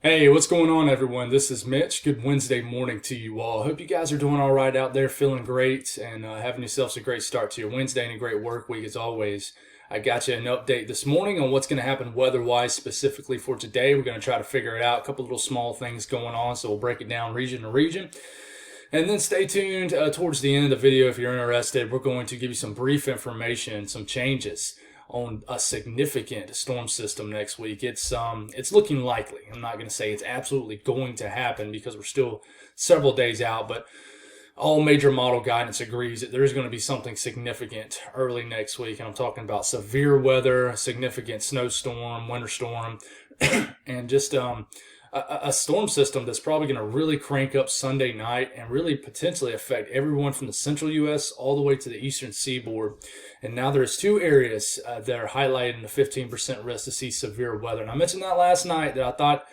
Hey, what's going on, everyone? This is Mitch. Good Wednesday morning to you all. Hope you guys are doing all right out there, feeling great, and having yourselves a great start to your Wednesday and a great work week as always. I got you an update this morning on what's going to happen weather-wise specifically for today. We're going to try to figure it out. A couple little small things going on, so we'll break it down region to region. And then stay tuned towards the end of the video if you're interested. We're going to give you some brief information, some changes on a significant storm system next week. It's looking likely. I'm not going to say it's absolutely going to happen because we're still several days out, but all major model guidance agrees that there is going to be something significant early next week. And I'm talking about severe weather, significant snowstorm, winter storm, and just a storm system that's probably going to really crank up Sunday night and really potentially affect everyone from the central U.S. all the way to the eastern seaboard. And now there's two areas that are highlighted in the 15% risk to see severe weather. And I mentioned that last night that I thought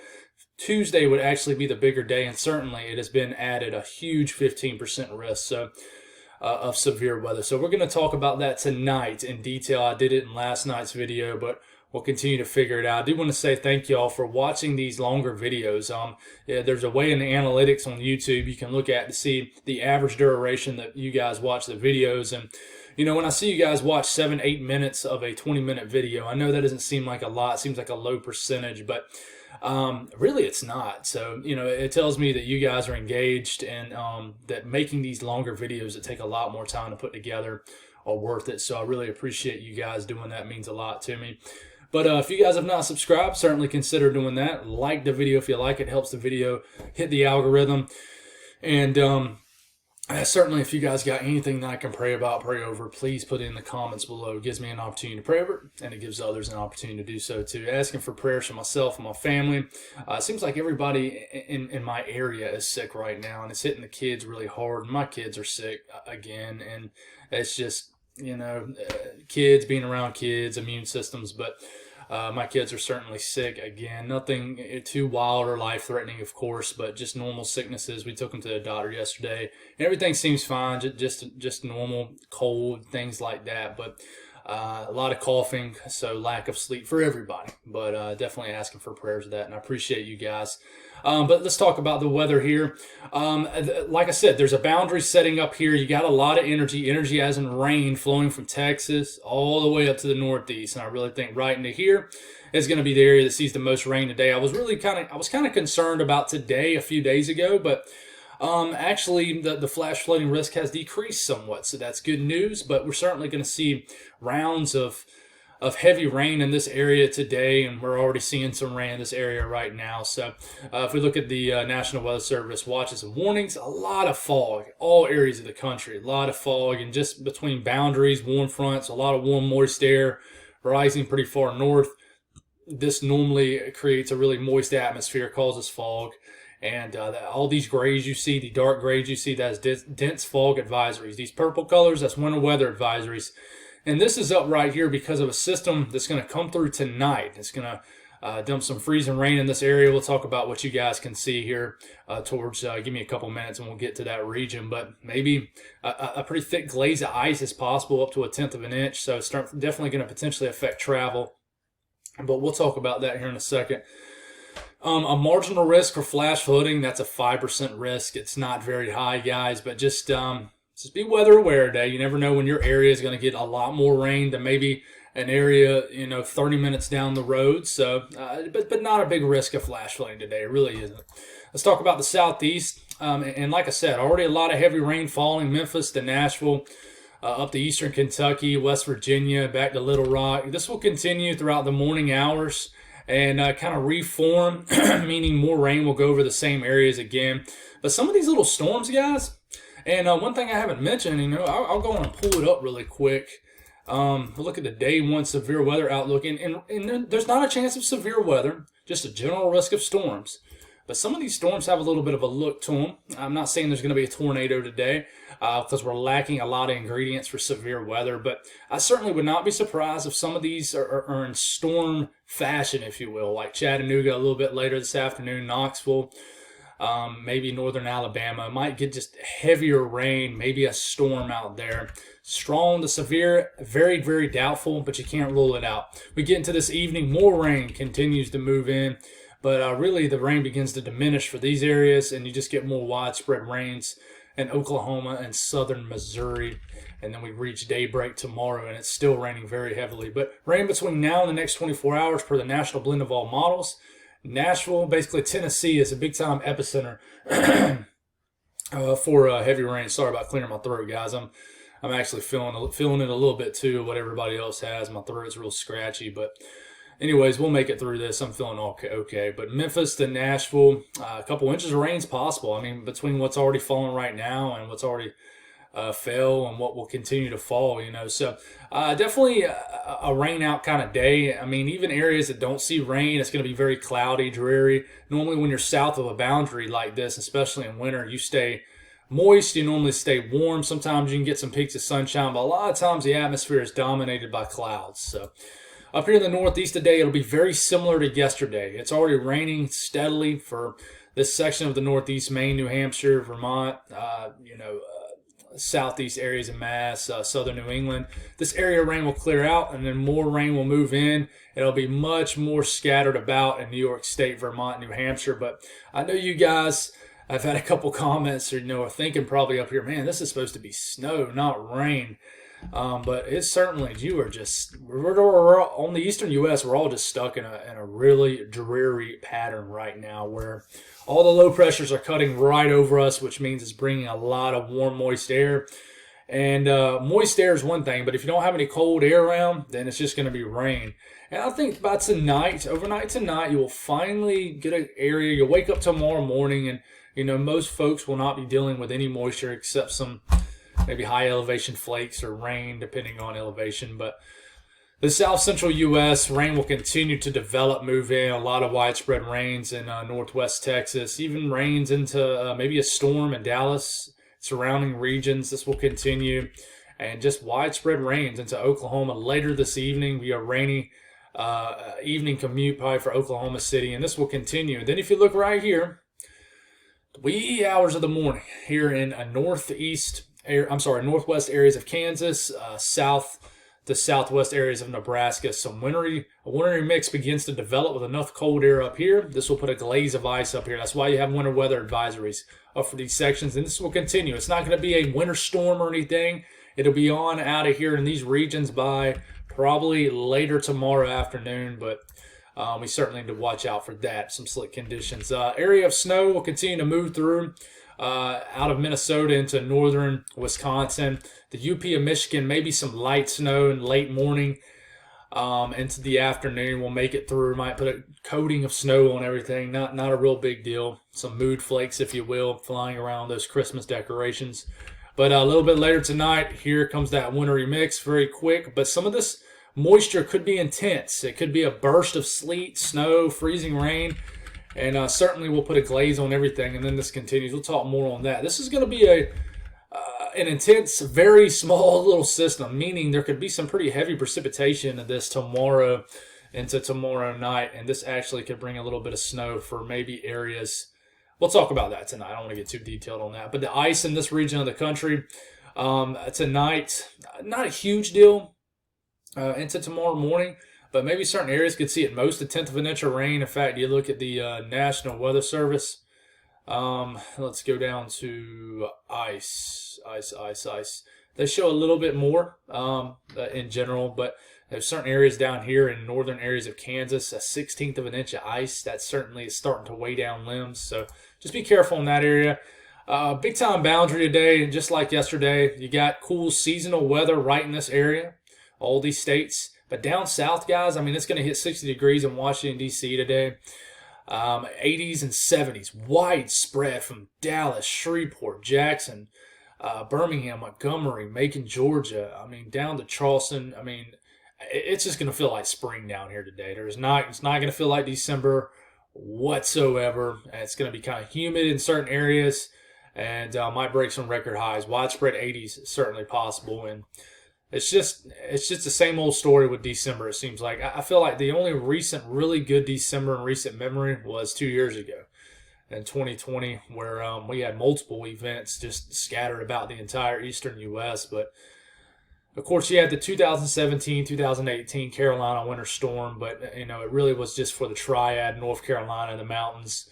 Tuesday would actually be the bigger day, and certainly it has been added a huge 15% risk of severe weather. So we're going to talk about that tonight in detail. I did it in last night's video, but we'll continue to figure it out. I do want to say thank you all for watching these longer videos. Yeah, there's a way in the analytics on YouTube you can look at to see the average duration that you guys watch the videos. And when I see you guys watch 7-8 minutes of a 20-minute video, I know that doesn't seem like a lot. It seems like a low percentage, but really it's not. So it tells me that you guys are engaged, and that making these longer videos that take a lot more time to put together are worth it. So I really appreciate you guys doing that. It means a lot to me. But if you guys have not subscribed, certainly consider doing that. Like the video if you like it. Helps the video hit the algorithm. And certainly if you guys got anything that I can pray about, pray over, please put it in the comments below. It gives me an opportunity to pray over it, and it gives others an opportunity to do so too. Asking for prayers for myself and my family. It seems like everybody in my area is sick right now, and it's hitting the kids really hard. My kids are sick again, and it's just kids being around kids, immune systems, but my kids are certainly sick again. Nothing too wild or life-threatening, of course, but just normal sicknesses. We took them to the doctor yesterday, and everything seems fine, just normal cold, things like that, but a lot of coughing, so lack of sleep for everybody, but definitely asking for prayers of that, and I appreciate you guys. But let's talk about the weather here. Like I said, there's a boundary setting up here. You got a lot of energy as in rain flowing from Texas all the way up to the northeast. And I really think right into here is going to be the area that sees the most rain today. I was kind of concerned about today a few days ago, but actually the flash flooding risk has decreased somewhat. So that's good news, but we're certainly going to see rounds of heavy rain in this area today, and we're already seeing some rain in this area right now. So if we look at the National Weather Service watches and warnings, a lot of fog, all areas of the country, a lot of fog, and just between boundaries, warm fronts, a lot of warm moist air rising pretty far north. This normally creates a really moist atmosphere, causes fog. And all these grays you see, the dark grays you see, that's dense fog advisories. These purple colors, that's winter weather advisories. And this is up right here because of a system that's going to come through tonight. It's going to dump some freezing rain in this area. We'll talk about what you guys can see here towards, give me a couple minutes and we'll get to that region. But maybe a pretty thick glaze of ice is possible, up to 1/10 of an inch. So it's definitely going to potentially affect travel. But we'll talk about that here in a second. A marginal risk for flash flooding, that's a 5% risk. It's not very high, guys, but just be weather aware today. You never know when your area is going to get a lot more rain than maybe an area, 30 minutes down the road. So, but not a big risk of flash flooding today. It really isn't. Let's talk about the southeast. And like I said, already a lot of heavy rain falling. Memphis to Nashville, up to eastern Kentucky, West Virginia, back to Little Rock. This will continue throughout the morning hours and kind of reform, meaning more rain will go over the same areas again. But some of these little storms, guys, and one thing I haven't mentioned, I'll go on and pull it up really quick. Look at the day one severe weather outlook, and there's not a chance of severe weather, just a general risk of storms. But some of these storms have a little bit of a look to them. I'm not saying there's going to be a tornado today because we're lacking a lot of ingredients for severe weather. But I certainly would not be surprised if some of these are in storm fashion, if you will, like Chattanooga a little bit later this afternoon, Knoxville, maybe northern Alabama. Might get just heavier rain, maybe a storm out there. Strong to severe, very, very doubtful, but you can't rule it out. We get into this evening, more rain continues to move in. But really, the rain begins to diminish for these areas, and you just get more widespread rains in Oklahoma and southern Missouri. And then we reach daybreak tomorrow, and it's still raining very heavily. But rain between now and the next 24 hours per the National Blend of All Models. Nashville, basically Tennessee, is a big-time epicenter for heavy rain. Sorry about clearing my throat, guys. I'm actually feeling it a little bit too, what everybody else has. My throat's real scratchy, but anyways, we'll make it through this. I'm feeling okay. But Memphis to Nashville, a couple inches of rain is possible. I mean, between what's already falling right now and what's already fell and what will continue to fall, So definitely a rain out kind of day. I mean, even areas that don't see rain, it's going to be very cloudy, dreary. Normally when you're south of a boundary like this, especially in winter, you stay moist, you normally stay warm. Sometimes you can get some peaks of sunshine, but a lot of times the atmosphere is dominated by clouds. So up here in the Northeast today, it'll be very similar to yesterday. It's already raining steadily for this section of the Northeast, Maine, New Hampshire, Vermont, southeast areas of Mass, southern New England. This area of rain will clear out, and then more rain will move in. It'll be much more scattered about in New York State, Vermont, New Hampshire. But I know you guys, I've had a couple comments, are thinking probably up here, man, this is supposed to be snow, not rain. But it's certainly, we're on the eastern U.S., we're all just stuck in a really dreary pattern right now where all the low pressures are cutting right over us, which means it's bringing a lot of warm, moist air. And moist air is one thing, but if you don't have any cold air around, then it's just going to be rain. And I think by overnight tonight, you will finally get an area. You'll wake up tomorrow morning, and most folks will not be dealing with any moisture except some maybe high elevation flakes or rain, depending on elevation. But the south central U.S., rain will continue to develop, move in. A lot of widespread rains in northwest Texas, even rains into maybe a storm in Dallas, surrounding regions. This will continue. And just widespread rains into Oklahoma later this evening. We have rainy evening commute probably for Oklahoma City, and this will continue. And then if you look right here, the wee hours of the morning here in northwest areas of Kansas, south to southwest areas of Nebraska. A wintry mix begins to develop with enough cold air up here. This will put a glaze of ice up here. That's why you have winter weather advisories up for these sections, and this will continue. It's not going to be a winter storm or anything. It'll be on out of here in these regions by probably later tomorrow afternoon, but we certainly need to watch out for that. Some slick conditions. Area of snow will continue to move through out of Minnesota into northern Wisconsin. The UP of Michigan, maybe some light snow in late morning into the afternoon. We'll make it through. Might put a coating of snow on everything. Not a real big deal. Some mood flakes, if you will, flying around those Christmas decorations. But a little bit later tonight, here comes that wintry mix, very quick. But some of this moisture could be intense. It could be a burst of sleet, snow, freezing rain. And certainly we'll put a glaze on everything, and then this continues. We'll talk more on that. This is going to be an intense, very small little system, meaning there could be some pretty heavy precipitation of this tomorrow into tomorrow night, and this actually could bring a little bit of snow for maybe areas. We'll talk about that tonight. I don't want to get too detailed on that. But the ice in this region of the country tonight, not a huge deal into tomorrow morning. But maybe certain areas could see at most a tenth of an inch of rain. In fact, you look at the National Weather Service. Let's go down to ice. They show a little bit more in general, but there's certain areas down here in northern areas of Kansas, a 1/16 of an inch of ice. That certainly is starting to weigh down limbs. So just be careful in that area. Big time boundary today, and just like yesterday, you got cool seasonal weather right in this area, all these states. But down south, guys, I mean, it's going to hit 60 degrees in Washington, D.C. today. 80s and 70s, widespread from Dallas, Shreveport, Jackson, Birmingham, Montgomery, Macon, Georgia. I mean, down to Charleston. I mean, it's just going to feel like spring down here today. It's not going to feel like December whatsoever. And it's going to be kind of humid in certain areas and might break some record highs. Widespread 80s is certainly possible. And it's just the same old story with December, it seems like. I feel like the only recent really good December in recent memory was 2 years ago in 2020, where we had multiple events just scattered about the entire eastern U.S. But Of course, you had the 2017, 2018 Carolina winter storm, but it really was just for the triad, North Carolina and the mountains.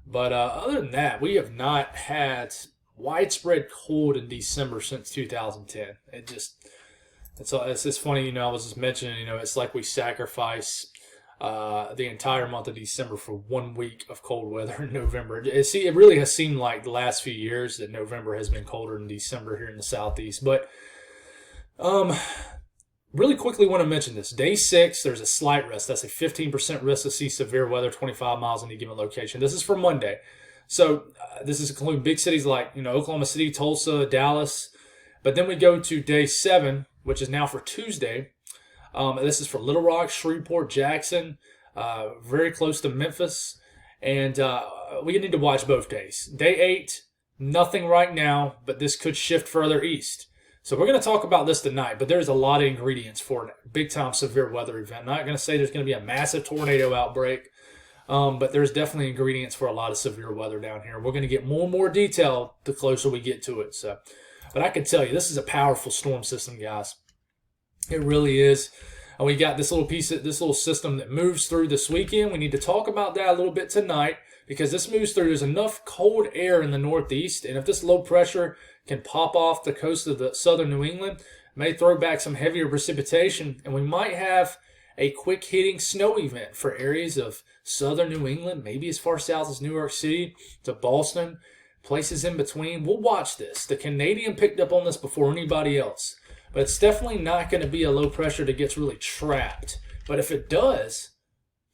But other than that, we have not had widespread cold in December since 2010. It's just funny, I was just mentioning, it's like we sacrifice the entire month of December for 1 week of cold weather in November. It really has seemed like the last few years that November has been colder than December here in the Southeast. But really quickly want to mention this. Day 6, there's a slight risk. That's a 15% risk to see severe weather 25 miles in any given location. This is for Monday. So this is including big cities like Oklahoma City, Tulsa, Dallas. But then we go to day 7, which is now for Tuesday. This is for Little Rock, Shreveport, Jackson, very close to Memphis. And we need to watch both days. Day 8, nothing right now, but this could shift further east. So we're going to talk about this tonight, but there's a lot of ingredients for a big-time severe weather event. I'm not going to say there's going to be a massive tornado outbreak, but there's definitely ingredients for a lot of severe weather down here. We're going to get more and more detail the closer we get to it. But I can tell you, this is a powerful storm system, guys. It really is. And we got this little system that moves through this weekend. We need to talk about that a little bit tonight because this moves through. There's enough cold air in the northeast, and if this low pressure can pop off the coast of the southern New England, may throw back some heavier precipitation, and we might have a quick hitting snow event for areas of southern New England, maybe as far south as New York City to Boston, places in between. We'll watch this. The Canadian picked up on this before anybody else, but it's definitely not going to be a low pressure that gets really trapped. But if it does,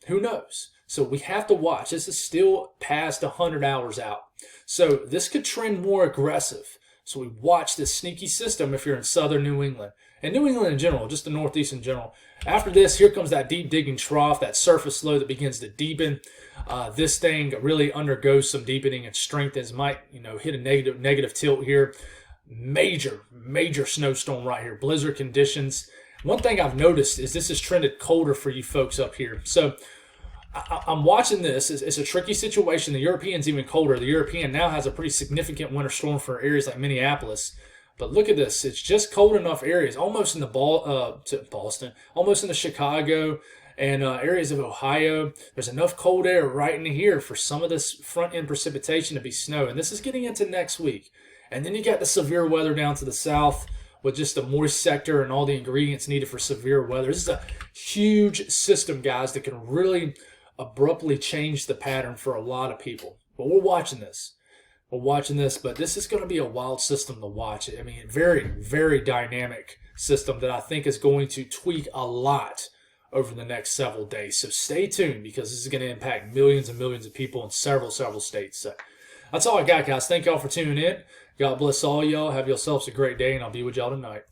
who knows? So we have to watch. This is still past 100 hours out. So this could trend more aggressive. So we watch this sneaky system if you're in southern New England. And New England in general, just the Northeast in general. After this, here comes that deep digging trough, that surface low that begins to deepen. This thing really undergoes some deepening and strengthens. Might hit a negative tilt here. Major snowstorm right here. Blizzard conditions. One thing I've noticed is this has trended colder for you folks up here. So I'm watching this. It's a tricky situation. The European's even colder. The European now has a pretty significant winter storm for areas like Minneapolis. But look at this. It's just cold enough areas, almost in the Boston, almost in the Chicago and areas of Ohio. There's enough cold air right in here for some of this front-end precipitation to be snow. And this is getting into next week. And then you got the severe weather down to the south with just a moist sector and all the ingredients needed for severe weather. This is a huge system, guys, that can really abruptly change the pattern for a lot of people. But we're watching this. But this is going to be a wild system to watch. I mean, very dynamic system that I think is going to tweak a lot over the next several days. So stay tuned because this is going to impact millions and millions of people in several states. So that's all I got, guys. Thank y'all for tuning in. God bless all y'all. Have yourselves a great day, and I'll be with y'all tonight.